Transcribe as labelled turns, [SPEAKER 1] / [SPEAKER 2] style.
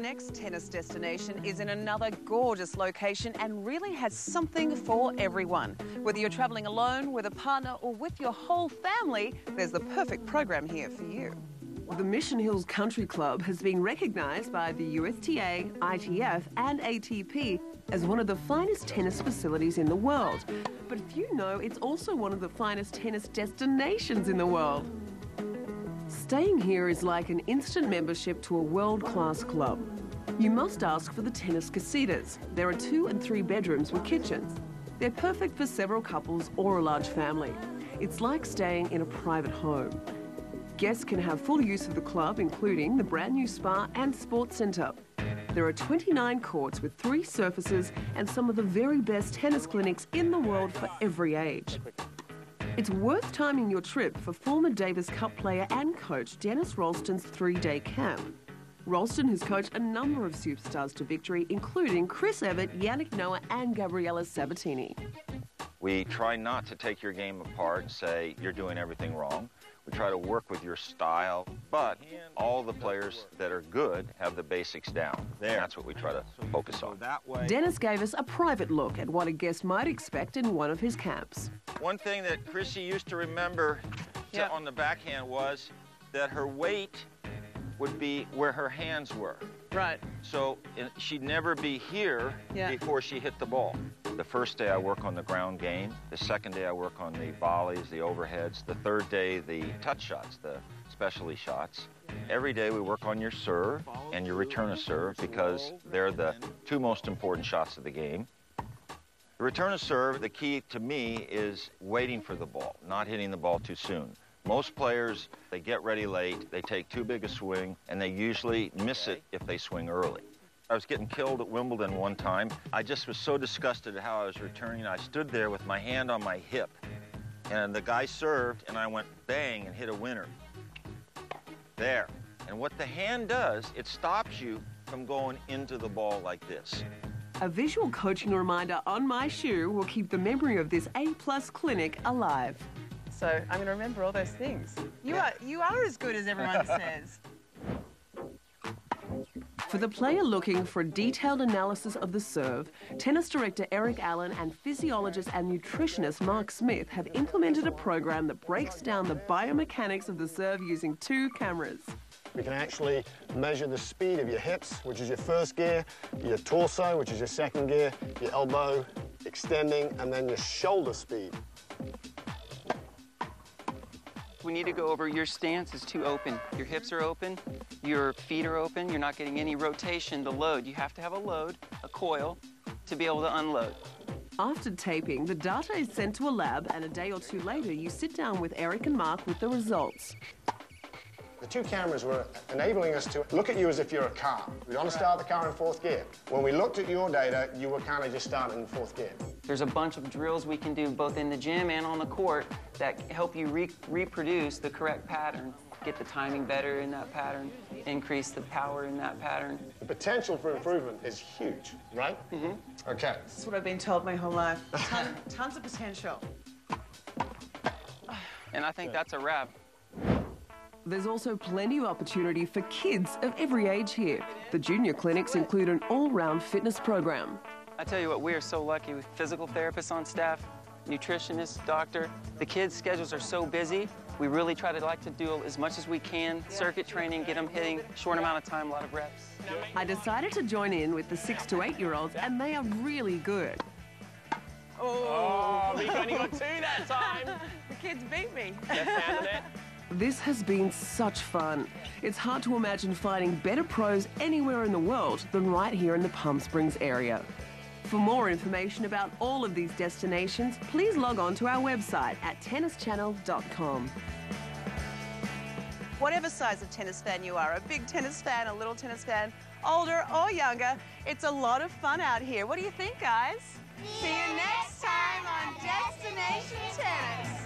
[SPEAKER 1] Next tennis destination is in another gorgeous location and really has something for everyone. Whether you're travelling alone, with a partner or with your whole family, there's the perfect program here for you. The Mission Hills Country Club has been recognised by the USTA, ITF and ATP as one of the finest tennis facilities in the world. But few know it's also one of the finest tennis destinations in the world. Staying here is like an instant membership to a world-class club. You must ask for the tennis casitas. There are 2 and 3 bedrooms with kitchens. They're perfect for several couples or a large family. It's like staying in a private home. Guests can have full use of the club, including the brand new spa and sports centre. There are 29 courts with 3 surfaces and some of the very best tennis clinics in the world for every age. It's worth timing your trip for former Davis Cup player and coach Dennis Ralston's 3-day camp. Ralston has coached a number of superstars to victory, including Chris Evert, Yannick Noah and Gabriela Sabatini.
[SPEAKER 2] We try not to take your game apart and say you're doing everything wrong. We try to work with your style, but all the players that are good have the basics down. That's what we try to focus on.
[SPEAKER 1] Dennis gave us a private look at what a guest might expect in one of his camps.
[SPEAKER 2] One thing that Chrissy used to remember on the backhand was that her weight would be where her hands were.
[SPEAKER 1] Right.
[SPEAKER 2] So she'd never be here before she hit the ball. The first day I work on the ground game. The second day I work on the volleys, the overheads. The third day, the touch shots, the specialty shots. Every day we work on your serve and your return of serve because they're the 2 most important shots of the game. The return of serve, the key to me is waiting for the ball, not hitting the ball too soon. Most players, they get ready late, they take too big a swing, and they usually miss it if they swing early. I was getting killed at Wimbledon one time. I just was so disgusted at how I was returning. I stood there with my hand on my hip, and the guy served, and I went bang and hit a winner. There. And what the hand does, it stops you from going into the ball like this.
[SPEAKER 1] A visual coaching reminder on my shoe will keep the memory of this A-plus clinic alive. So I'm going to remember all those things. You are as good as everyone says. For the player looking for a detailed analysis of the serve, tennis director Eric Allen and physiologist and nutritionist Mark Smith have implemented a program that breaks down the biomechanics of the serve using 2 cameras.
[SPEAKER 3] We can actually measure the speed of your hips, which is your first gear, your torso, which is your second gear, your elbow extending, and then your shoulder speed.
[SPEAKER 4] We need to go over your stance is too open. Your hips are open, your feet are open, you're not getting any rotation to load. You have to have a load, a coil, to be able to unload.
[SPEAKER 1] After taping, the data is sent to a lab and a day or 2 later you sit down with Eric and Mark with the results.
[SPEAKER 3] The 2 cameras were enabling us to look at you as if you're a car. We want to start the car in 4th gear. When we looked at your data, you were kind of just starting in 4th gear.
[SPEAKER 4] There's a bunch of drills we can do both in the gym and on the court that help you reproduce the correct pattern, get the timing better in that pattern, increase the power in that pattern.
[SPEAKER 3] The potential for improvement is huge, right? Mm-hmm. Okay.
[SPEAKER 1] This is what I've been told my whole life. Tons of potential.
[SPEAKER 4] And I think that's a wrap.
[SPEAKER 1] There's also plenty of opportunity for kids of every age here. The junior clinics include an all-round fitness program.
[SPEAKER 4] I tell you what, we are so lucky with physical therapists on staff, nutritionist, doctor. The kids' schedules are so busy. We really try to do as much as we can, circuit training, get them hitting, short amount of time, a lot of reps.
[SPEAKER 1] I decided to join in with the 6 to 8-year-olds, and they are really good.
[SPEAKER 5] Oh, we only got 2 that time.
[SPEAKER 1] The kids beat me.
[SPEAKER 5] Left hand on it.
[SPEAKER 1] This has been such fun. It's hard to imagine finding better pros anywhere in the world than right here in the Palm Springs area. For more information about all of these destinations, please log on to our website at tennischannel.com. Whatever size of tennis fan you are, a big tennis fan, a little tennis fan, older or younger, it's a lot of fun out here. What do you think, guys? See you next time on Destination Tennis.